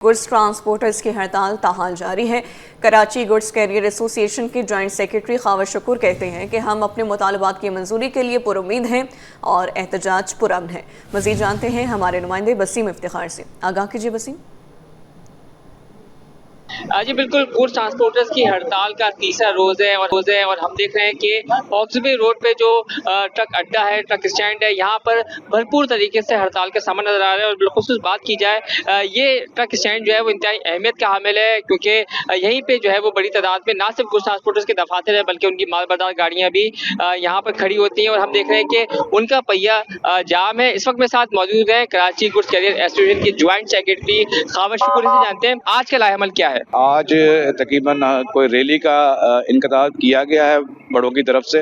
Goods transporters کی ہڑتال تاحال جاری ہے۔ کراچی گڈس کیریئر ایسوسی ایشن کے جوائنٹ سیکرٹری خاور شکور کہتے ہیں کہ ہم اپنے مطالبات کی منظوری کے لیے پر امید ہیں اور احتجاج پرامن ہے۔ مزید جانتے ہیں ہمارے نمائندے بسیم افتخار سے۔ آگاہ کیجیے بسیم۔ جی بالکل، گڈس ٹرانسپورٹرز کی ہڑتال کا تیسرا روز ہے اور ہم دیکھ رہے ہیں کہ آکسوے روڈ پہ جو ٹرک اڈا ہے، ٹرک اسٹینڈ ہے، یہاں پر بھرپور طریقے سے ہڑتال کا سامان نظر آ رہا ہے۔ اور بالخصوص بات کی جائے، یہ ٹرک اسٹینڈ جو ہے وہ انتہائی اہمیت کا حامل ہے، کیونکہ یہیں پہ جو ہے وہ بڑی تعداد میں نہ صرف گڈس ٹرانسپورٹرز کے دفاتر ہیں بلکہ ان کی مال بردار گاڑیاں بھی یہاں پر کھڑی ہوتی ہیں، اور ہم دیکھ رہے ہیں کہ ان کا پہیہ جام ہے۔ اس وقت میرے ساتھ موجود ہے کراچی گڈس کیریئر ایسوسی ایشن کے جوائنٹ سیکرٹری خاور شکور سے جانتے ہیں آج کا لائحہ عمل کیا ہے۔ آج تقریباً کوئی ریلی کا انعقاد کیا گیا ہے بڑوں کی طرف سے،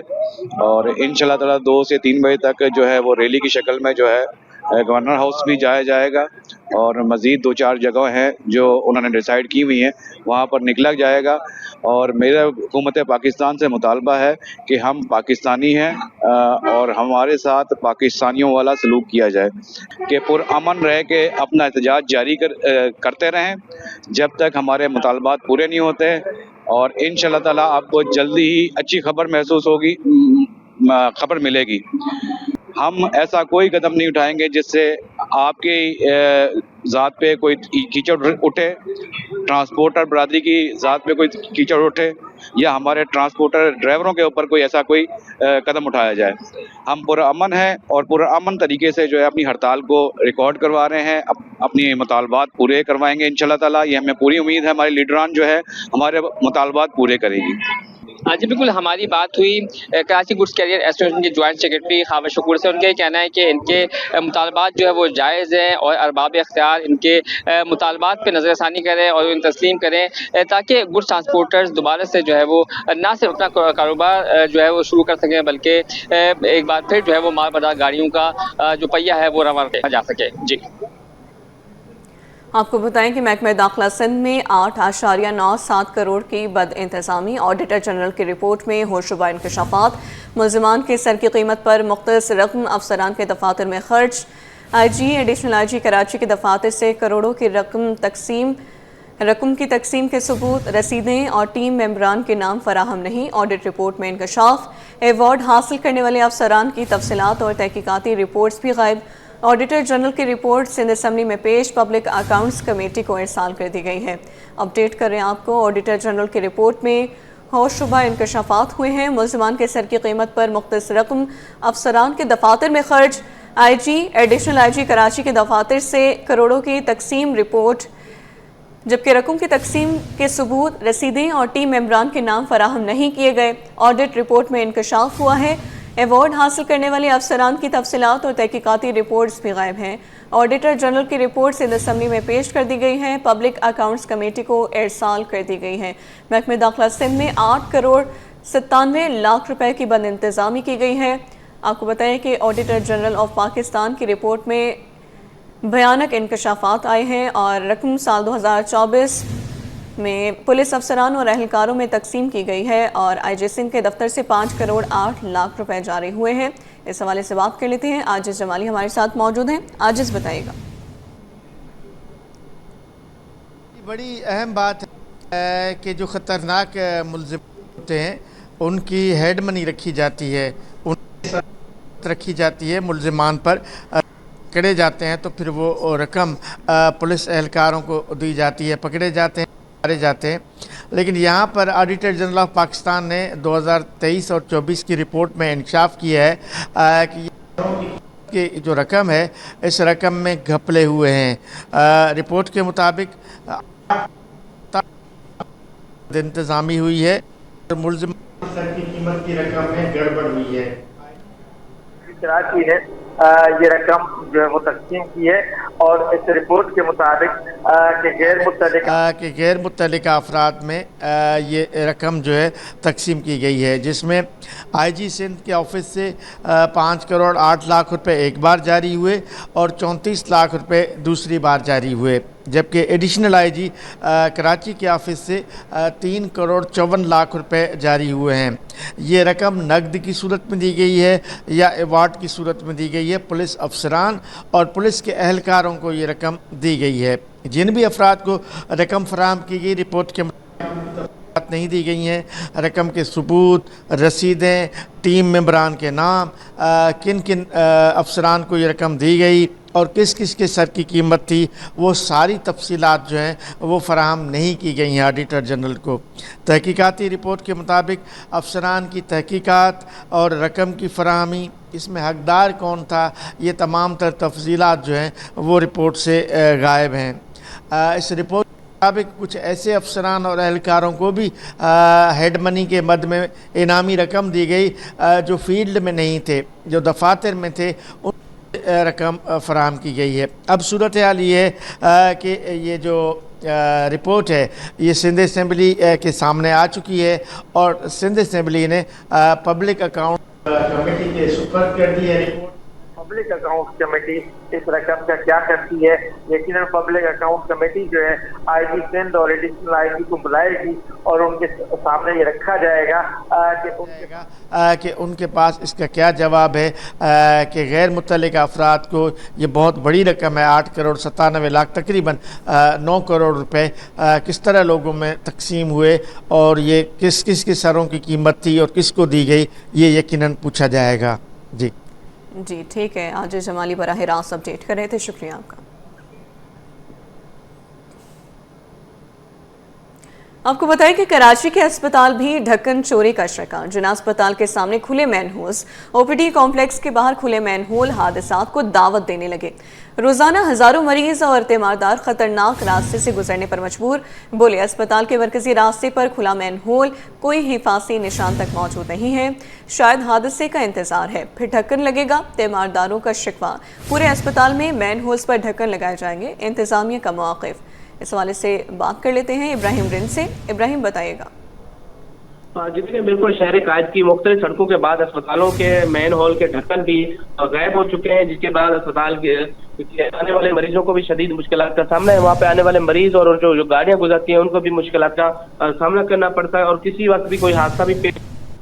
اور انشاءاللہ تعالی 2 سے 3 بجے تک جو ہے وہ ریلی کی شکل میں جو ہے گورنر ہاؤس بھی جایا جائے گا، اور مزید 2-4 جگہ ہیں جو انہوں نے ڈیسائیڈ کی ہوئی ہیں، وہاں پر نکلا جائے گا۔ اور میرا حکومت پاکستان سے مطالبہ ہے کہ ہم پاکستانی ہیں اور ہمارے ساتھ پاکستانیوں والا سلوک کیا جائے، کہ پرامن رہ کے اپنا احتجاج جاری کرتے رہیں جب تک ہمارے مطالبات پورے نہیں ہوتے، اور انشاءاللہ تعالی آپ کو جلدی ہی اچھی خبر ملے گی۔ ہم ایسا کوئی قدم نہیں اٹھائیں گے جس سے آپ کی ذات پہ کوئی کیچڑ اٹھے، ٹرانسپورٹر برادری کی ذات پہ کوئی کیچڑ اٹھے، یا ہمارے ٹرانسپورٹر ڈرائیوروں کے اوپر کوئی قدم اٹھایا جائے۔ ہم پرامن ہیں اور پرامن طریقے سے جو ہے اپنی ہڑتال کو ریکارڈ کروا رہے ہیں، اپنی مطالبات پورے کروائیں گے انشاءاللہ تعالیٰ۔ یہ ہمیں پوری امید ہے ہمارے لیڈران جو ہے ہمارے مطالبات پورے کرے گی۔ جی بالکل، ہماری بات ہوئی کراچی گڈس کیریئر ایسوسی ایشن کے جوائنٹ سیکرٹری خاور شکور سے۔ ان کا یہ کہنا ہے کہ ان کے مطالبات جو ہے وہ جائز ہیں، اور ارباب اختیار ان کے مطالبات پہ نظر ثانی کریں اور ان تسلیم کریں، تاکہ گڈس ٹرانسپورٹرز دوبارہ سے جو ہے وہ نہ صرف اپنا کاروبار جو ہے وہ شروع کر سکیں، بلکہ ایک بار پھر جو ہے وہ مال بردار گاڑیوں کا جو پہیہ ہے وہ رواں جا سکے۔ جی آپ کو بتائیں کہ محکمہ داخلہ سندھ میں 8.97 کروڑ کی بد انتظامی۔ آڈیٹر جنرل کی رپورٹ میں ہوشربہ انکشافات، ملزمان کے سر کی قیمت پر مختص رقم افسران کے دفاتر میں خرچ۔ آئی جی ایڈیشنل آئی جی کراچی کے دفاتر سے کروڑوں کی رقم کی تقسیم کے ثبوت، رسیدیں اور ٹیم ممبران کے نام فراہم نہیں۔ آڈٹ رپورٹ میں انکشاف، ایوارڈ حاصل کرنے والے افسران کی تفصیلات اور تحقیقاتی رپورٹس بھی غائب۔ آڈیٹر جنرل کی رپورٹ سندھ اسمبلی میں پیش، پبلک اکاؤنٹس کمیٹی کو ارسال کر دی گئی ہے۔ اپڈیٹ کر رہے ہیں آپ کو، آڈیٹر جنرل کی رپورٹ میں ہوشربہ انکشافات ہوئے ہیں۔ ملزمان کے سر کی قیمت پر مختص رقم افسران کے دفاتر میں خرچ، آئی جی ایڈیشنل آئی جی کراچی کے دفاتر سے کروڑوں کی تقسیم رپورٹ، جبکہ رقم کی تقسیم کے ثبوت، رسیدیں اور ٹیم ممبران کے نام فراہم نہیں کیے گئے۔ آڈٹ رپورٹ میں انکشاف ہوا ہے، ایوارڈ حاصل کرنے والے افسران کی تفصیلات اور تحقیقاتی رپورٹس بھی غائب ہیں۔ آڈیٹر جنرل کی رپورٹ سندھ اسمبلی میں پیش کر دی گئی ہے، پبلک اکاؤنٹس کمیٹی کو ارسال کر دی گئی ہے۔ محکمہ داخلہ سندھ میں 8 کروڑ 97 لاکھ روپے کی بد انتظامی کی گئی ہے۔ آپ کو بتائیں کہ آڈیٹر جنرل آف پاکستان کی رپورٹ میں بھیانک انکشافات آئے ہیں، اور رقم سال 2024 میں پولیس افسران اور اہلکاروں میں تقسیم کی گئی ہے، اور آئی جی سندھ کے دفتر سے 5 کروڑ 8 لاکھ روپے جاری ہوئے ہیں۔ اس حوالے سے بات کر لیتے ہیں، عاجز جمالی ہمارے ساتھ موجود ہیں۔ عاجز بتائیے گا۔ بڑی اہم بات ہے کہ جو خطرناک ملزم ہوتے ہیں ان کی ہیڈ منی رکھی جاتی ہے، رکھی جاتی ہے، ملزمان پر پکڑے جاتے ہیں تو پھر وہ رقم پولیس اہلکاروں کو دی جاتی ہے، پکڑے جاتے ہیں، مارے جاتے ہیں۔ لیکن یہاں پر آڈیٹر جنرل آف پاکستان نے 2023 اور 24 کی رپورٹ میں انکشاف کیا ہے کہ جو رقم ہے اس رقم میں گھپلے ہوئے ہیں۔ رپورٹ کے مطابق انتظامی ہوئی ہے، ملزم سر کی قیمت کی رقم میں گڑبڑ ہوئی ہے۔ کراچی نے یہ رقم جو ہے وہ تقسیم کی ہے، اور اس رپورٹ کے مطابق کہ غیر متعلقہ افراد میں یہ رقم جو ہے تقسیم کی گئی ہے، جس میں آئی جی سندھ کے آفس سے 5 کروڑ 8 لاکھ روپے ایک بار جاری ہوئے اور 34 لاکھ روپے دوسری بار جاری ہوئے، جبکہ ایڈیشنل آئی جی کراچی کے آفس سے 3 کروڑ 54 لاکھ روپے جاری ہوئے ہیں۔ یہ رقم نقد کی صورت میں دی گئی ہے یا ایوارڈ کی صورت میں دی گئی ہے۔ پولیس افسران اور پولیس کے اہلکاروں کو یہ رقم دی گئی ہے۔ जिन भी अफराद को रकम फराहम की गई रिपोर्ट के नहीं दी गई हैं, रकम के सबूत, रसीदें, टीम मेंबरान के नाम, किन किन अफसरान को ये रकम दी गई और किस किस के सर की कीमत थी, वो सारी तफसीलात जो हैं वो फराहम नहीं की गई हैं ऑडिटर जनरल को। तहकीकाती रिपोर्ट के मुताबिक अफसरान की तहकीकात और रकम की फराहमी, इसमें हकदार कौन था, ये तमाम तर तफसीलात जो हैं वो रिपोर्ट से गायब हैं। इस रिपोर्ट मुताबिक कुछ ऐसे अफसरान और एहलकारों को भी हेड मनी के मद में इनामी रकम दी गई जो फील्ड में नहीं थे, जो दफातर में थे, उन रकम फराहम की गई है। अब सूरत हाल ये है कि ये जो रिपोर्ट है ये सिंध असम्बली के सामने आ चुकी है और सिंध असम्बली ने पब्लिक अकाउंट कमेटी के सुपर्द कर दी है रिपोर्ट। पब्लिक अकाउंट कमेटी इस रकम का क्या करती है, यकीनन पब्लिक अकाउंट कमेटी जो है आईजी सिंध और एडिशनल आईजी को बुलाएगी और उनके सामने ये रखा जाएगा कि उनके पास इसका क्या जवाब है कि गैर मुतल्लिका अफराद को ये बहुत बड़ी रकम है, 8 करोड़ 97 लाख तकरीबन 9 करोड़ रुपए किस तरह लोगों में तकसीम हुए और ये किस किस के सरों की कीमत थी और किसको दी गई, ये यकीनन पूछा जाएगा। जी ठीक है, आज जमाली बराह रास्त अपडेट कर रहे थे, शुक्रिया आपका। आपको बताएं कि कराची के अस्पताल भी ढक्कन चोरी का शिकार। जिना अस्पताल के सामने खुले मैनहोल्स, ओपीडी कॉम्प्लेक्स के बाहर खुले मैनहोल हादसात को दावत देने लगे। रोजाना हजारों मरीज और तीमारदार खतरनाक रास्ते से गुजरने पर मजबूर। बोले अस्पताल के मरकजी रास्ते पर खुला मैनहोल, कोई हिफाजती निशान तक मौजूद नहीं है, शायद हादसे का इंतजार है, फिर ढक्कन लगेगा। तीमारदारों का शिकवा, पूरे अस्पताल में मैनहोल्स पर ढक्कन लगाए जाएंगे, इंतजामिया का मौक़िफ़। इस हवाले से बात कर लेते हैं इब्राहिम रिंद से। इब्राहिम बताइएगा। जी देखिए, बिल्कुल शहर कायद की मुख्तलिफ सड़कों के बाद अस्पतालों के मेन हॉल के ढक्कन भी गायब हो चुके हैं, जिसके बाद अस्पताल के आने वाले मरीजों को भी शदीद मुश्किलात का सामना है। वहाँ पे आने वाले मरीज और जो गाड़ियाँ गुजरती हैं उनको भी मुश्किलात का सामना करना पड़ता है और किसी वक्त भी कोई हादसा भी पेश।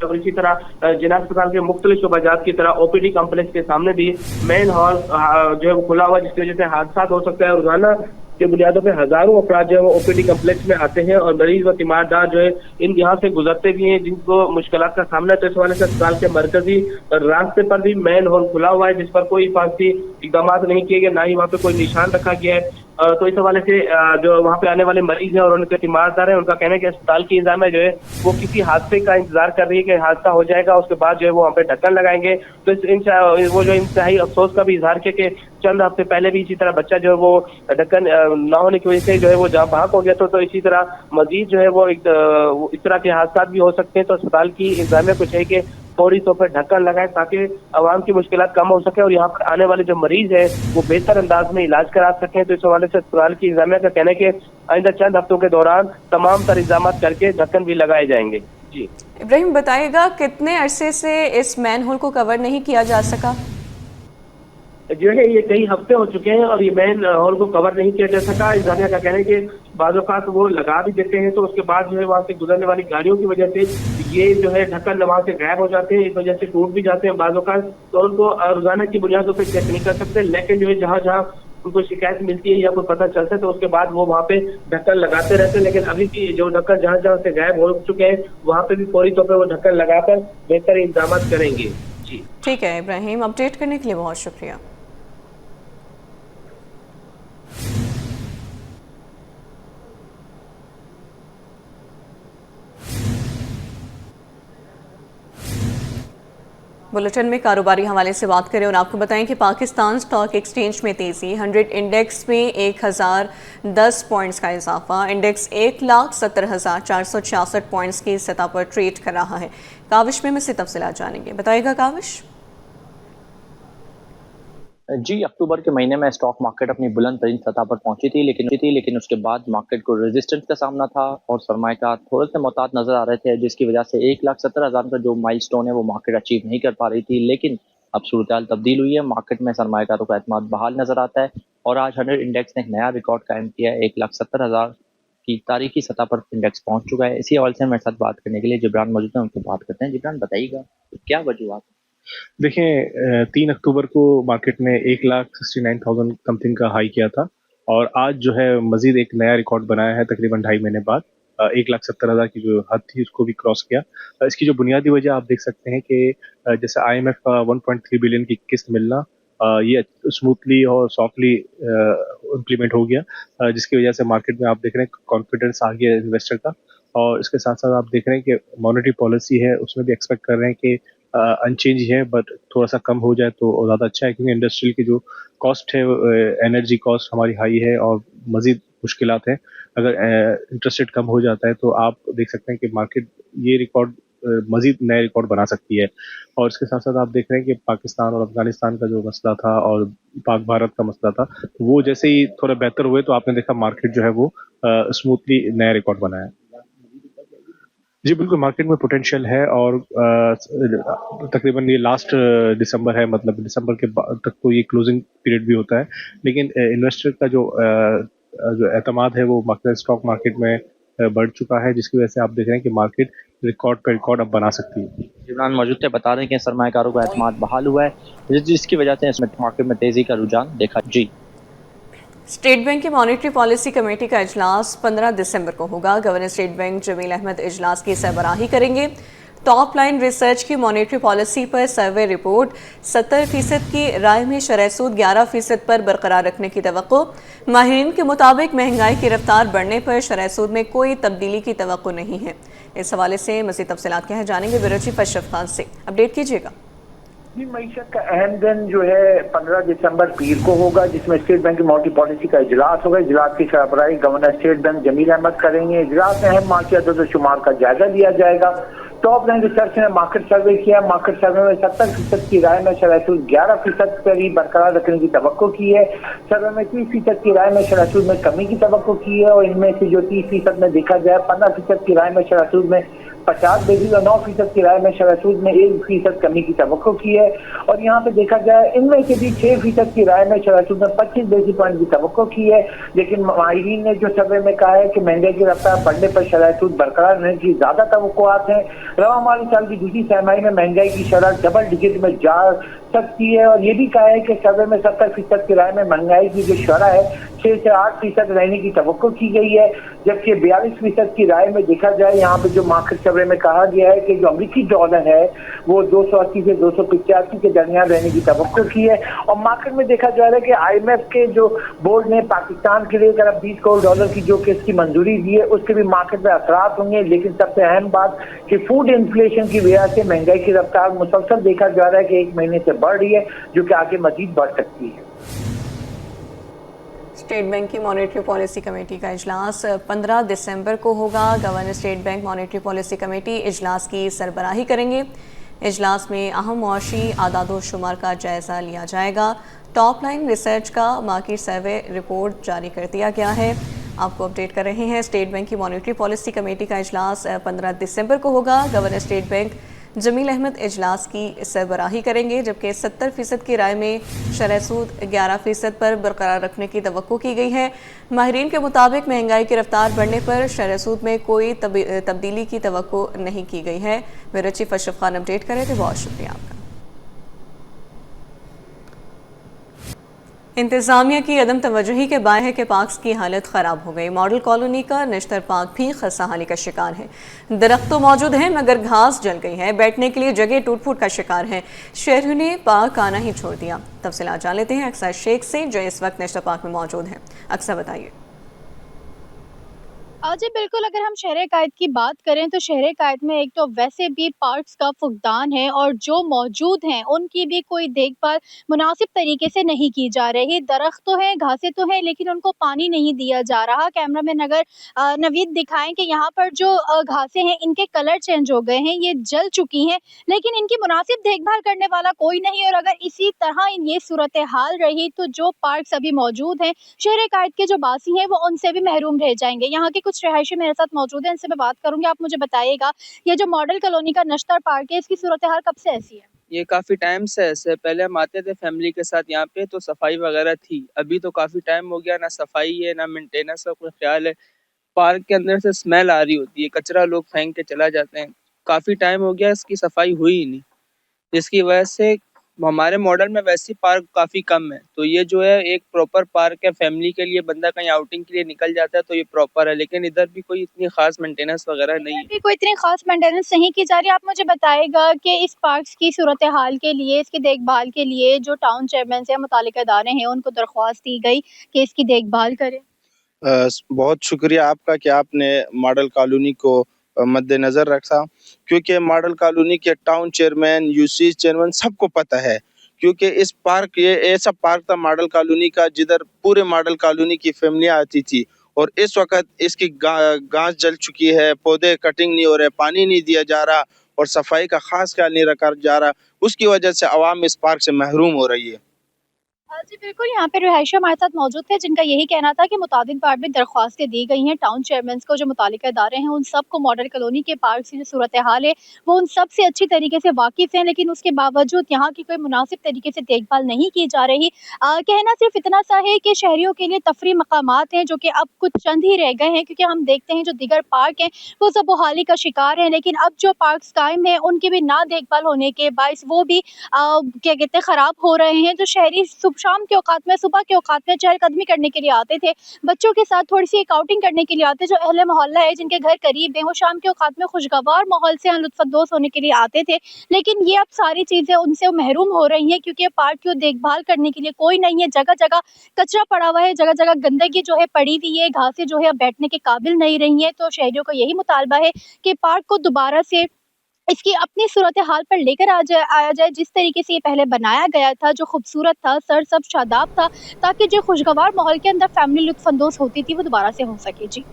और इसी तरह जिना अस्पताल के मुख्तलिफ शोबाजात की तरह ओपीडी कॉम्प्लेक्स के सामने भी मेन हॉल जो है वो खुला हुआ, जिसकी वजह से हादसा हो सकता है। रोजाना के बुनियादों पे हजारों अफराद जो है वो ओपीडी कम्प्लेक्स में आते हैं और मरीज व तीमारदार जो है इन यहाँ से गुजरते भी हैं, जिनको मुश्किलात का सामना है। तो इस वाले से अस्पताल के मरकजी रास्ते पर भी मेन हॉल खुला हुआ है, जिस पर कोई हिफाजती इकदाम नहीं किए गए, ना ही वहाँ पे कोई निशान रखा गया है। तो इस हवाले से जो वहाँ पे आने वाले मरीज हैं और उनके तीमारदार हैं, उनका कहना है कि अस्पताल की इंतजामिया जो है वो किसी हादसे का इंतजार कर रही है कि हादसा हो जाएगा, उसके बाद जो है वो वहाँ पे ढक्कन लगाएंगे। तो वो जो इंतहाई अफसोस का भी इजहार किया कि चंद हफ्ते पहले भी इसी तरह बच्चा जो है वो ढक्कन न होने की वजह से जो है वो जहाँ भाग हो गया। तो इसी तरह मजीद जो है वो इस तरह के हादसा भी हो सकते हैं। तो अस्पताल की इंतजामिया को चाहिए कि फौरी तौर पर ढक्कन लगाए ताकि आवाम की मुश्किलात कम हो सके और यहाँ पर आने वाले जो मरीज है वो बेहतर अंदाज में इलाज करा सकें। तो इस हवाले से अस्पताल की इंतजामिया का कहना है कि आइंदा चंद हफ्तों के दौरान तमाम तर इंतजाम करके ढक्कन भी लगाए जाएंगे। जी इब्राहिम बताइएगा, कितने अरसे से इस मैनहोल को कवर नहीं किया जा सका? जो है ये कई हफ्ते हो चुके हैं और ये मेन हॉल को कवर नहीं किया जा सका। इंतजामिया का कहना है कि बाज़ औक़ात वो लगा भी देते हैं तो उसके बाद जो है वहाँ से गुजरने वाली गाड़ियों की वजह से ये जो है ढक्कन वहाँ से गायब हो जाते हैं, इस वजह से टूट भी जाते हैं बाज़ औक़ात। तो उनको रोजाना की बुनियादों पर चेक नहीं कर सकते, लेकिन जो है जहाँ जहाँ उनको शिकायत मिलती है या कोई पता चलता है तो उसके बाद वो वहाँ पे ढक्कन लगाते रहते हैं। लेकिन अभी भी जो ढक्कन जहाँ जहाँ से गायब हो चुके हैं वहाँ पे भी फौरी तौर पर वो ढक्कन लगाकर बेहतर इंतजाम करेंगे। जी ठीक है इब्राहिम, अपडेट करने के लिए बहुत शुक्रिया। बुलेटिन में कारोबारी हवाले से बात करें और आपको बताएं कि पाकिस्तान स्टॉक एक्सचेंज में तेज़ी। 100 इंडेक्स में 1010 पॉइंट्स का इजाफा। इंडेक्स 1,70,466 पॉइंट्स की सतह पर ट्रेड कर रहा है। काविश में से तफसीलात जानेंगे, बताएगा काविश। जी, अक्टूबर के महीने में स्टॉक मार्केट अपनी बुलंद तरीन सतह पर पहुंची थी, लेकिन उसके बाद मार्केट को रेजिस्टेंस का सामना था और सरमाएकार थोड़े से मोहतात नजर आ रहे थे, जिसकी वजह से 1,70,000 का जो माइलस्टोन है वो मार्केट अचीव नहीं कर पा रही थी। लेकिन अब सूरत-ए-हाल तब्दील हुई है, मार्केट में सरमाएकारों का एतमाद बहाल नजर आता है और आज 100 इंडेक्स ने एक नया रिकॉर्ड कायम किया है। 1,70,000 की तारीखी सतह पर इंडेक्स पहुंच चुका है। इसी हवाले से मेरे साथ बात करने के लिए जिब्रान मौजूद हैं, उनसे बात करते हैं। जिब्रान, बताइएगा क्या वजूहत? देखें, 3 अक्टूबर को मार्केट में 1,69,000 समथिंग का हाई किया था اور آج جو ہے مزید ایک نیا ریکارڈ بنایا ہے تقریباً 2.5 مہینے بعد. 1,70,000 کی جو حد تھی اس کو بھی کراس کیا. اس کی جو بنیادی وجہ آپ دیکھ سکتے ہیں کہ جیسے IMF کا 1.3 بلین کی قسط ملنا یہ اسموتھلی اور سافٹلی امپلیمنٹ ہو گیا, جس کی وجہ سے مارکیٹ میں آپ دیکھ رہے ہیں کانفیڈنس آ گیا انویسٹر کا. اور اس کے ساتھ ساتھ آپ دیکھ رہے ہیں کہ مانیٹری پالیسی ہے اس میں بھی ایکسپیکٹ کر رہے ہیں کہ انچینج ہے بٹ تھوڑا سا کم ہو جائے تو زیادہ اچھا ہے, کیونکہ انڈسٹریل کی جو کاسٹ ہے انرجی کاسٹ ہماری ہائی ہے اور مزید مشکلات ہیں. اگر انٹرسٹ ریٹ کم ہو جاتا ہے تو آپ دیکھ سکتے ہیں کہ مارکیٹ یہ ریکارڈ مزید نئے ریکارڈ بنا سکتی ہے. اور اس کے ساتھ ساتھ آپ دیکھ رہے ہیں کہ پاکستان اور افغانستان کا جو مسئلہ تھا اور پاک بھارت کا مسئلہ تھا وہ جیسے ہی تھوڑا بہتر ہوئے تو آپ نے دیکھا مارکیٹ جو ہے وہ اسموتھلی نیا ریکارڈ بنایا. جی بالکل, مارکیٹ میں پوٹینشیل ہے اور تقریباً یہ لاسٹ دسمبر ہے, مطلب دسمبر کے بعد تک تو یہ کلوزنگ پیریڈ بھی ہوتا ہے, لیکن انویسٹر کا جو اعتماد ہے وہ اسٹاک مارکیٹ میں بڑھ چکا ہے, جس کی وجہ سے آپ دیکھ رہے ہیں کہ مارکیٹ ریکارڈ پہ ریکارڈ اب بنا سکتی ہے. عمران موجود تھے, بتا دیں کہ سرمایہ کاروں کا اعتماد بحال ہوا ہے جس کی وجہ سے اس میں مارکیٹ میں تیزی کا رجحان دیکھا. جی اسٹیٹ بینک کی مانیٹری پالیسی کمیٹی کا اجلاس 15 دسمبر کو ہوگا. گورنر اسٹیٹ بینک جمیل احمد اجلاس کی سربراہی کریں گے. ٹاپ لائن ریسرچ کی مانیٹری پالیسی پر سروے رپورٹ 70% کی رائے میں شرح سود 11% پر برقرار رکھنے کی توقع. ماہرین کے مطابق مہنگائی کی رفتار بڑھنے پر شرح سود میں کوئی تبدیلی کی توقع نہیں ہے. اس حوالے سے مزید تفصیلات کیا ہے جانیں گے بیورو چیف اشرف خان سے. اپڈیٹ کیجیے گا. معیشت کا اہم دن جو ہے 15 دسمبر پیر کو ہوگا, جس میں اسٹیٹ بینک کی مانیٹری پالیسی کا اجلاس ہوگا. اجلاس کی سربراہی گورنر اسٹیٹ بینک جمیل احمد کریں گے. اجلاس میں اہم معاشی عدد و شمار کا جائزہ لیا جائے گا. ٹاپ لائن ریسرچ نے مارکیٹ سروے کیا. مارکیٹ سروے میں 70% کی رائے میں شرح سود 11% پر ہی برقرار رکھنے کی توقع کی ہے. سروے میں 30% کی رائے میں شرح سود میں کمی کی توقع کی ہے, اور ان میں سے جو 30% میں دیکھا جائے 15% کی رائے میں شرح سود میں 50 بیسس اور 9% کی رائے میں شرح سود میں 1% کمی کی توقع کی ہے. اور یہاں پہ دیکھا جائے ان میں سے بھی 6% کی رائے میں شرح سود میں 25 بیسس پوائنٹ کی توقع کی ہے. لیکن ماہرین نے جو سروے میں کہا ہے کہ مہنگائی کی رفتار بڑھنے پر شرح سود برقرار رہنے کی زیادہ توقعات ہیں. رواں مالی سال کی دوسری سرمائی میں مہنگائی کی شرح ڈبل ڈیجٹ میں جا سکتی ہے, اور یہ بھی کہا ہے کہ سروے میں 70% کی رائے میں مہنگائی کی جو شرح ہے 6 سے 8% رہنے کی توقع کی گئی ہے. جبکہ 42% کی رائے میں دیکھا جائے یہاں پہ جو مارکیٹ سروے میں کہا گیا ہے کہ جو امریکی ڈالر ہے وہ 280 سے 285 کے درمیان رہنے کی توقع کی ہے. اور مارکیٹ میں دیکھا جا رہا ہے کہ IMF کے جو بورڈ نے پاکستان کے لیے طرف $20 کروڑ کی جو کہ اس کی منظوری دی ہے اس کے بھی مارکیٹ میں اثرات ہوں گے. لیکن سب سے اہم بات کہ فوڈ انفلیشن کی وجہ سے مہنگائی کی رفتار مسلسل دیکھا جا رہا ہے کہ 1 مہینے سے بڑھ رہی ہے, جو کہ آگے مزید بڑھ سکتی ہے. اسٹیٹ بینک کی مانیٹری پالیسی کمیٹی کا اجلاس 15 دسمبر کو ہوگا. Governor state bank monetary policy committee اجلاس کی سربراہی کریں گے. اجلاس میں اہم معاشی اعداد و شمار کا جائزہ لیا جائے گا. ٹاپ لائن ریسرچ کا مارکیٹ سروے رپورٹ جاری کر دیا گیا ہے. آپ کو اپڈیٹ کر رہے ہیں. اسٹیٹ بینک کی مانیٹری پالیسی کمیٹی کا اجلاس 15 دسمبر کو ہوگا. گورنر اسٹیٹ بینک جمیل احمد اجلاس کی سربراہی کریں گے, جبکہ 70% کی رائے میں شرح سود 11% پر برقرار رکھنے کی توقع کی گئی ہے. ماہرین کے مطابق مہنگائی کی رفتار بڑھنے پر شرح سود میں کوئی تبدیلی کی توقع نہیں کی گئی ہے. بیورو چیف اشرف خان اپڈیٹ کر رہے تھے, بہت شکریہ آپ کا. انتظامیہ کی عدم توجہی کے باعث ہے کہ پارکس کی حالت خراب ہو گئی. ماڈل کالونی کا نشتر پارک بھی خستہ کا شکار ہے. درخت تو موجود ہیں مگر گھاس جل گئی ہے. بیٹھنے کے لیے جگہ ٹوٹ پھوٹ کا شکار ہے. شہریوں نے پارک آنا ہی چھوڑ دیا. تفصیلات جان لیتے ہیں اکثر شیخ سے جو اس وقت نشتر پارک میں موجود ہیں. اکثر بتائیے. جی بالکل, اگر ہم شہر قائد کی بات کریں تو شہر قائد میں ایک تو ویسے بھی پارکس کا فقدان ہے, اور جو موجود ہیں ان کی بھی کوئی دیکھ بھال مناسب طریقے سے نہیں کی جا رہی. درخت تو ہیں, گھاسیں تو ہیں, لیکن ان کو پانی نہیں دیا جا رہا. کیمرہ مین اگر نوید دکھائیں کہ یہاں پر جو گھاسیں ہیں ان کے کلر چینج ہو گئے ہیں, یہ جل چکی ہیں, لیکن ان کی مناسب دیکھ بھال کرنے والا کوئی نہیں. اور اگر اسی طرح یہ صورتحال رہی تو جو پارکس ابھی موجود ہیں شہر قائد کے جو باسی ہیں وہ ان سے بھی محروم رہ جائیں گے. یہاں کے کچھ رہائشی میرے ساتھ موجود ہیں, ان سے میں بات کروں گی. آپ مجھے بتائیے گا یہ جو ماڈل کالونی کا نشتر پارک ہے اس کی صورتحال کب سے ایسی ہے؟ یہ کافی ٹائم سے ایسے. پہلے ہم آتے تھے فیملی کے ساتھ یہاں پہ تو صفائی وغیرہ تھی. ابھی تو کافی ٹائم ہو گیا, نہ صفائی ہے نہ مینٹیننس کا کوئی خیال ہے. پارک کے اندر سے اسمیل آ رہی ہوتی ہے, کچرا لوگ پھینک کے چلا جاتے ہیں. کافی ٹائم ہو گیا اس کی صفائی ہوئی ہی نہیں, جس کی وجہ سے हमारे मॉडल में वैसे पार्क काफ़ी कम है, तो ये जो है एक प्रॉपर पार्क है, फैमिली के लिए बंदा कहीं आउटिंग के लिए निकल जाता है तो ये प्रॉपर है, लेकिन इधर भी कोई इतनी खास मेंटेनेंस वगैरह नहीं है। भी कोई इतनी खास मेंटेनेंस नहीं की जा रही। आप मुझे बताएगा कि इस पार्क्स की सूरत हाल के लिए, इसकी देखभाल के लिए जो टाउन चेयरमैन या मुतालिका इदारे हैं उनको दरख्वास्त दी गई कि इसकी देखभाल करें? बहुत शुक्रिया आपका कि आपने मॉडल कॉलोनी को मद्देनज़र रखा, क्योंकि मॉडल कॉलोनी के टाउन चेयरमैन, यूसी चेयरमैन सबको पता है, क्योंकि इस पार्क ये ऐसा पार्क था मॉडल कॉलोनी का जिधर पूरे मॉडल कॉलोनी की फैमिलियाँ आती थी, और इस वक्त इसकी घास जल चुकी है, पौधे कटिंग नहीं हो रहे, पानी नहीं दिया जा रहा और सफाई का खास ख्याल नहीं रखा जा रहा। उसकी वजह से आवाम इस पार्क से महरूम हो रही है। जी बिल्कुल, यहाँ पे रिहायशी हमारे साथ मौजूद थे जिनका यही कहना था कि मुताबिक बार में दरख्वास्तें दी गई हैं टाउन चेयरमैन को, जो मुतालिका इदारे हैं उन सबको मॉडल कॉलोनी के पार्क की जो सूरत हाल है वो उन सब से अच्छी तरीके से वाकिफ़ हैं, लेकिन उसके बावजूद यहाँ की कोई मुनासिब तरीके से देखभाल नहीं की जा रही। कहना सिर्फ इतना सा है कि शहरियों के लिए तफरी मकामात हैं जो कि अब कुछ चंद ही रह गए हैं, क्योंकि हम देखते हैं जो दीगर पार्क हैं वो सब बहाली का शिकार हैं, लेकिन अब जो पार्क कायम हैं उनकी भी ना देखभाल होने के बायस वो भी क्या कहते हैं ख़राब हो रहे हैं। जो शहरी शाम के औकात में, सुबह के औकात में चहलकदमी करने के लिए आते थे, बच्चों के साथ थोड़ी सी एक आउटिंग करने के लिए आते, जो अहले मोहल्ला है जिनके घर करीब हैं, वो शाम के औकात में खुशगवार माहौल से लुत्फ़अंदोज़ होने के लिए आते थे, लेकिन ये अब सारी चीज़ें उनसे महरूम हो रही हैं, क्योंकि पार्क की देखभाल करने के लिए कोई नहीं है। जगह जगह कचरा पड़ा हुआ है, जगह जगह गंदगी जो है पड़ी हुई है, घासें जो है अब बैठने के काबिल नहीं रही हैं। तो शहरियों का यही मुतालबा है कि पार्क को दोबारा से इसकी अपनी सूरत हाल पर लेकर आया जाए, जिस तरीके से ये पहले बनाया गया था, जो खूबसूरत था, सरसब्ज़ शादाब था, ताकि जो खुशगवार माहौल के अंदर फैमिली लुत्फ़अंदोज़ होती थी वो दोबारा से हो सके। जी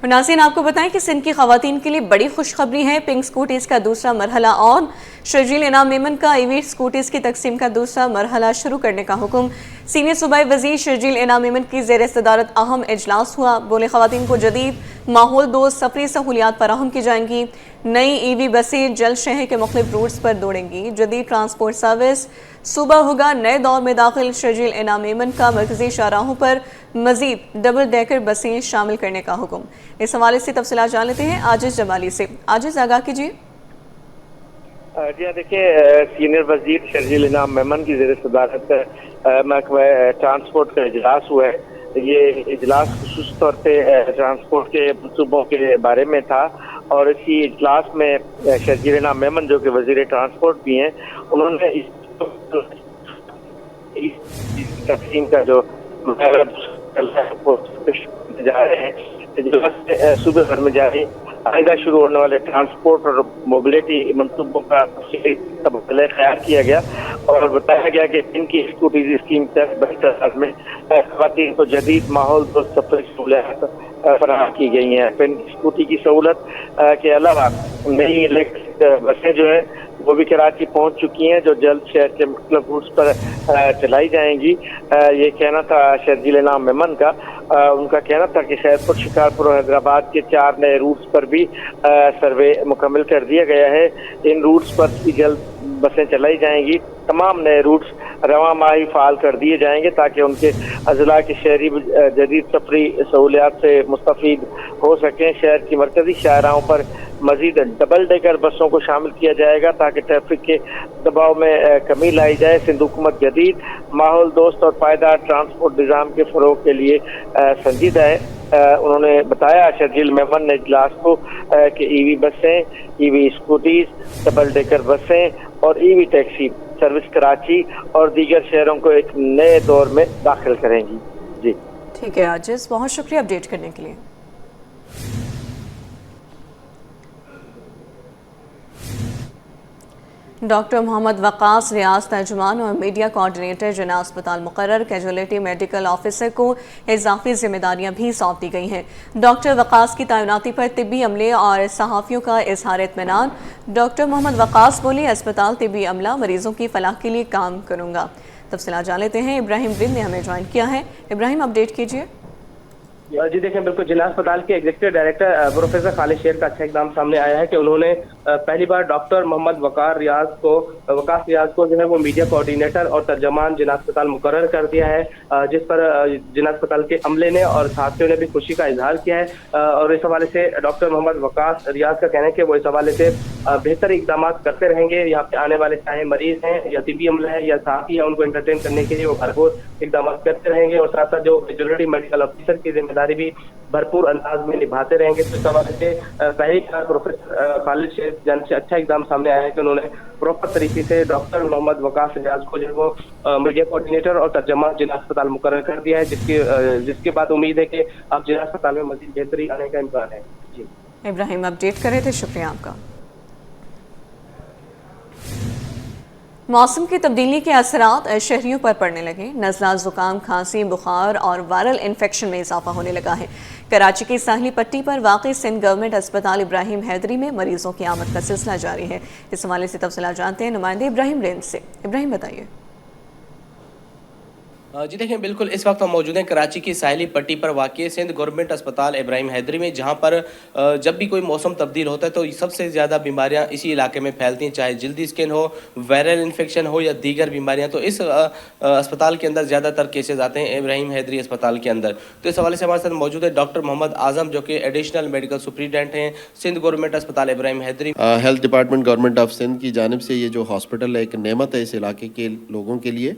नाज़रीन, आपको बताएं कि सिंध की ख़वातीन के लिए बड़ी खुशखबरी है। पिंक स्कूटीज़ का दूसरा मरहला ऑन। शर्जील इनाम मेमन का ईवी स्कूटीज़ की तकसीम का दूसरा मरहला शुरू करने का हुक्म। सीनियर सूबाई वज़ीर शर्जील इनाम मेमन की ज़ेर सदारत अहम इजलास हुआ। बोले ख़वातीन को जदीद माहौल दोस्त सफरी सहूलियात फराहम की जाएंगी। नई ईवी बसें जल्द शहर के मुख्तलिफ रूट्स पर दौड़ेंगी। जदीद ट्रांसपोर्ट सर्विस सूबा होगा नए दौर में दाखिल। शर्जील इनाम मेमन का मरकजी शाहराहों पर मजीद डबल डेकर बसें शामिल करने का हुक्म। इस हवाले से तफसीलात जान लेते हैं आजिज जमाली से। आजिज, आगाह कीजिए। जी हाँ, देखिए, सीनियर वजीर शर्जील इनाम मेमन की ज़ेर सदारत महकमा ट्रांसपोर्ट का इजलास हुआ है। ये इजलास खुसूस तौर पे ट्रांसपोर्ट के मनसूबों के बारे में था, और इसी इजलास में शर्जील इनाम मेमन जो कि वजीर ट्रांसपोर्ट भी हैं, उन्होंने इस तकसीम का जो जा रहे हैं सूबे भर में जारी आइंदा शुरू होने वाले ट्रांसपोर्ट और मोबिलिटी मनसूबों का तबादला ख्याल किया गया, और बताया गया कि इनकी स्कूटी स्कीम तहत बड़ी में ख़वातीन को जदीद माहौल दोस्त सफर सहूलियात फराहम की गई हैं। पिन स्कूटी की सहूलत के अलावा नई इलेक्ट्रिक बसें जो है वो भी कराची पहुंच चुकी हैं, जो जल्द शहर के मुख्तलिफ रूट्स पर चलाई जाएंगी। ये कहना था शर्जील इनाम मेमन का। उनका कहना था कि खैरपुर, शिकारपुर और हैदराबाद के 4 नए रूट्स पर भी सर्वे मुकम्मल कर दिया गया है। इन रूट्स पर भी जल्द बसें चलाई जाएंगी। तमाम नए रूट्स रवा माही फाल कर दिए जाएंगे ताकि उनके अजला के शहरी जदीद सफरी सहूलियात से मुस्तफीद हो सकें। शहर की मरकजी शाहराहों पर मजीद डबल डेकर बसों को शामिल किया जाएगा ताकि ट्रैफिक के दबाव में कमी लाई जाए। सिंध हुकूमत जदीद माहौल दोस्त और पायदार ट्रांसपोर्ट निज़ाम के फ़रोग के लिए संजीदा है। उन्होंने बताया शर्जील मेमन ने इजलास को कि ईवी बसें, ईवी स्कूटीज, डबल डेकर बसें और ईवी टैक्सी सर्विस कराची और दीगर शहरों को एक नए दौर में दाखिल करेंगी। जी ठीक है आजिज, बहुत शुक्रिया अपडेट करने के लिए। डॉक्टर मोहम्मद वकास रियाज तर्जुमान और मीडिया कोऑर्डिनेटर जना अस्पताल मुकर्रर कैजुअलिटी मेडिकल ऑफिसर को इजाफी जिम्मेदारियां भी सौंप दी गई हैं। डॉक्टर वकास की तैनाती पर तिब्बी अमले और सहाफ़ियों का इजहार इत्मीनान। डॉक्टर मोहम्मद वकास बोले, अस्पताल तिब्बी अमला मरीजों की फलाह के लिए काम करूँगा। तफसीलात जान लेते हैं। इब्राहिम बिन ने हमें ज्वाइन किया है। इब्राहिम, अपडेट कीजिए। जी देखें, बिल्कुल जिला अस्पताल के एग्जीक्यूटिव डायरेक्टर प्रोफेसर खालिद शेर का अच्छा इकदाम सामने आया है कि उन्होंने पहली बार डॉक्टर मोहम्मद वकास रियाज को जो है वो मीडिया कोऑर्डिनेटर और तर्जमान जिला अस्पताल मुकर्रर कर दिया है, जिस पर जिला अस्पताल के अमले ने और साथियों ने भी खुशी का इजहार किया है। और इस हवाले से डॉक्टर मोहम्मद वकास रियाज का कहना है कि वो इस हवाले से बेहतर इकदाम करते रहेंगे। यहाँ पे आने वाले चाहे मरीज हैं या तिबी अमला है या साथी है, उनको एंटरटेन करने के लिए वो भरपूर इकदाम करते रहेंगे और साथ साथ जो वेटरनरी मेडिकल ऑफिसर की जिम्मेदारी भी भरपूर अंदाज में निभाते रहेंगे। तो इस हवाले से पहली प्रोफेसर खालिद शेर जान से अच्छा इकदाम सामने आया है कि उन्होंने प्रॉपर तरीके से डॉक्टर मोहम्मद वकास रियाज को जो वो मीडिया कोऑर्डिनेटर और तर्जमान जिला अस्पताल मुकर्रर कर दिया है, जिसके बाद उम्मीद है कि अब जिला अस्पताल में मजीद बेहतरी आने का इम्कान है। जी इब्राहिम अपडेट करे थे, शुक्रिया आपका। मौसम की तब्दीली के असरात शहरियों पर पड़ने लगे। नज़ला, ज़ुकाम, खांसी, बुखार और वायरल इन्फेक्शन में इजाफा होने लगा है। कराची की साहली पट्टी पर वाक़ई सिंध गवर्नमेंट अस्पताल इब्राहिम हैदरी में मरीजों की आमद का सिलसिला जारी है। इस हवाले से तफसीलात जानते हैं नुमाइंदे इब्राहिम रेंज से। इब्राहिम बताइए। जी देखें, बिल्कुल इस वक्त हम मौजूद हैं कराची की साहिली पट्टी पर वाक़ई सिंध गवर्नमेंट अस्पताल इब्राहिम हैदरी में, जहां पर जब भी कोई मौसम तब्दील होता है तो सबसे ज़्यादा बीमारियां इसी इलाके में फैलती हैं, चाहे जल्दी स्किन हो, वायरल इन्फेक्शन हो या दीगर बीमारियां। तो इस अस्पताल के अंदर ज़्यादातर केसेज आते हैं इब्राहिम हैदरी अस्पताल के अंदर। तो इस हवाले से हमारे साथ मौजूद है डॉक्टर मोहम्मद आज़म, जो कि एडिशनल मेडिकल सुपरिटेंडेंट हैं सिंध गवर्नमेंट अस्पताल Ibrahim Hyderi. Health department government of Sindh की जानिब से ये जो हॉस्पिटल है एक नेमत है इस इलाके के लोगों के लिए,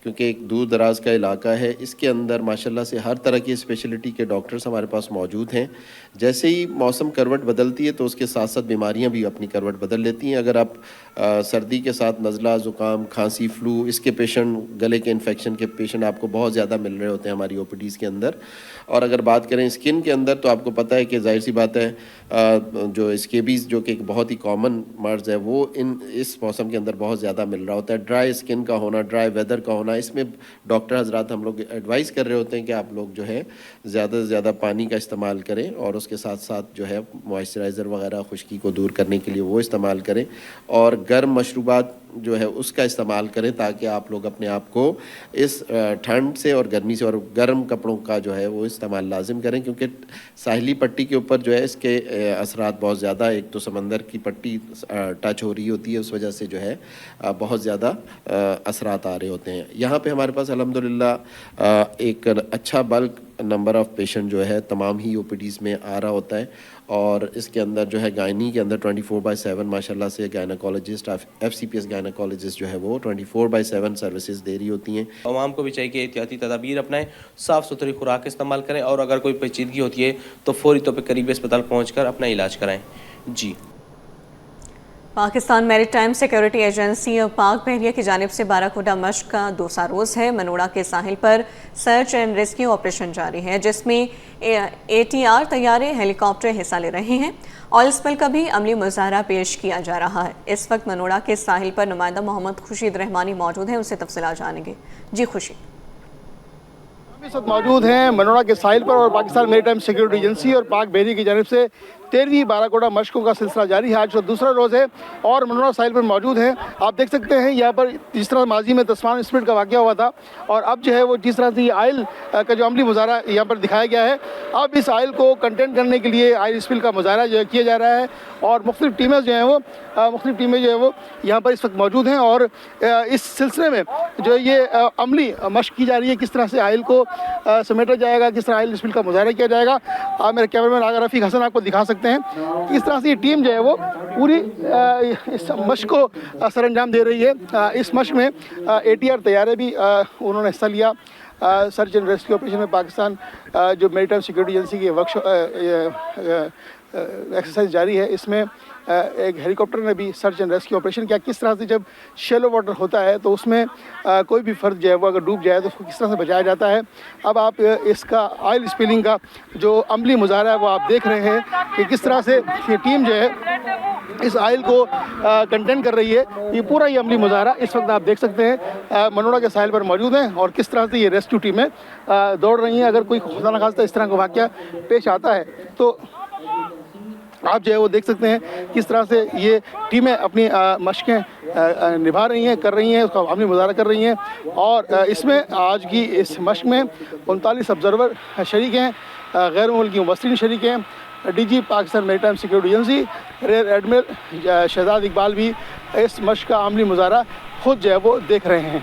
क्योंकि एक दूर दराज का इलाका है। इसके अंदर माशाल्लाह से हर तरह की स्पेशलिटी के डॉक्टर्स हमारे पास मौजूद हैं। जैसे ही मौसम करवट बदलती है तो उसके साथ साथ बीमारियां भी अपनी करवट बदल लेती हैं। अगर आप सर्दी के साथ नज़ला, ज़ुकाम, खांसी, फ्लू, इसके पेशेंट, गले के इन्फेक्शन के पेशेंट आपको बहुत ज़्यादा मिल रहे होते हैं हमारी ओपीडीज़ के अंदर। और अगर बात करें स्किन के अंदर तो आपको पता है कि जाहिर सी बात है जो स्केबीज़ जो कि एक बहुत ही कॉमन मर्ज़ है वो इस मौसम के अंदर बहुत ज़्यादा मिल रहा होता है। ड्राई स्किन का होना, ड्राई वेदर का होना, इसमें डॉक्टर हजरात हम लोग एडवाइस कर रहे होते हैं कि आप लोग जो है ज़्यादा से ज़्यादा पानी का इस्तेमाल करें और उसके साथ साथ जो है मॉइस्चराइज़र वगैरह खुश्की को दूर करने के लिए वो इस्तेमाल करें और गर्म मशरूबात जो है उसका इस्तेमाल करें, ताकि आप लोग अपने आप को इस ठंड से और गर्मी से और गर्म कपड़ों का जो है वो इस्तेमाल लाजिम करें, क्योंकि साहिली पट्टी के ऊपर जो है इसके असरात बहुत ज़्यादा, एक तो समंदर की पट्टी टच हो रही होती है, उस वजह से जो है बहुत ज़्यादा असरात आ रहे होते हैं। यहाँ पे हमारे पास अल्हम्दुलिल्लाह एक अच्छा बल्क नंबर ऑफ़ पेशेंट जो है तमाम ही ओपीडीज़ में आ रहा होता है और इसके अंदर जो है गायनी के अंदर 24/7 माशाल्लाह से गायनाकोलॉजिस्ट, FCPS गायनाकोलॉजिस्ट जो है वो 24/7 सर्विसेज दे रही होती हैं। आवाम को भी चाहिए कि एहतियाती तदाबीर अपनाएं, साफ़ सुथरी खुराक इस्तेमाल करें और अगर कोई पेचीदगी होती है तो फौरी तौर पर करीबी अस्पताल पहुँच कर अपना इलाज कराएँ। जी। पाकिस्तान मैरीटाइम सिक्योरिटी एजेंसी और पाक बहरिया की जानिब से बाराकोटा मश्क का दूसरा रोज़ है। मनोड़ा के साहिल पर सर्च एंड रेस्क्यू ऑपरेशन जारी है, जिसमें ATR तैयारे, हेलीकॉप्टर हिस्सा ले रहे हैं। ऑयल स्पिल का भी अमली मुजाहरा पेश किया जा रहा है। इस वक्त मनोड़ा के साहिल पर नुमाइंदा मोहम्मद खुर्शीद रहमानी मौजूद हैं, उनसे तफसीलात जानेंगे। जी खुशी। इस वक्त मौजूद हैं मनोड़ा के साहिल पर और पाकिस्तान मैरीटाइम सिक्योरिटी एजेंसी और पाक बहरी की जानिब से 13वीं बाराकोटा मशकों का सिलसिला जारी है। आज तो दूसरा रोज़ है और मनोड़ा साहिल पर मौजूद हैं। आप देख सकते हैं यहाँ पर जिस तरह माजी में तस्मान स्पिरिट का वाक़या हुआ था और अब जो है वो जिस तरह से ये आयल का जो अमली मुजाहरा यहाँ पर दिखाया गया है, अब इस आयल को कंटेन करने के लिए आयल स्पिल का मुजाहरा जो है किया जा रहा है और मुख्तलिफ टीमें जो हैं वो यहाँ पर इस वक्त मौजूद हैं और इस सिलसिले में जो ये अमली मशक की जा रही है, किस तरह से आयल को समेटा जाएगा, किस तरह आयल स्पिल का मुजाहरा किया जाएगा। मेरे कैमरामैन आगा रफ़ीक हसन आपको दिखा सकते हैं किस तरह से ये टीम जो है वो पूरी इस मशक को सरअंजाम दे रही है। इस मशक में ATR तैयारे भी उन्होंने हिस्सा लिया। सर्च एंड रेस्क्यू ऑपरेशन में पाकिस्तान जो मैरीटाइम सिक्योरिटी एजेंसी की एक्सरसाइज जारी है, इसमें एक हेलीकॉप्टर ने भी सर्च एंड रेस्क्यू ऑपरेशन किया। किस तरह से जब शेलो वाटर होता है तो उसमें कोई भी फर्द जो है वो अगर डूब जाए तो उसको किस तरह से बचाया जाता है। अब आप इसका ऑयल स्पिलिंग का जो अमली मुजाहरा है वो आप देख रहे हैं कि किस तरह से ये टीम जो है इस आयल को कंटेन कर रही है। ये पूरा ये अमली मुजाहरा इस वक्त आप देख सकते हैं मनोड़ा के साहिल पर मौजूद हैं और किस तरह से ये रेस्क्यू टीमें दौड़ रही हैं। अगर कोई खुदा न खास्ता इस तरह का वाक़या पेश आता है तो आप जो है वो देख सकते हैं किस तरह से ये टीमें अपनी मशकें निभा रही हैं, कर रही हैं, उसका अमली मुजाहरा कर रही हैं। और इसमें आज की इस मशक में 39 ऑब्जर्वर शरीक हैं। غیر ملکی مبصرین شریک ہیں. D G Pakistan maritime security agency rear admiral Shahzad Iqbal بھی اس مشق کا عملی مظاہرہ خود جو ہے وہ دیکھ رہے ہیں.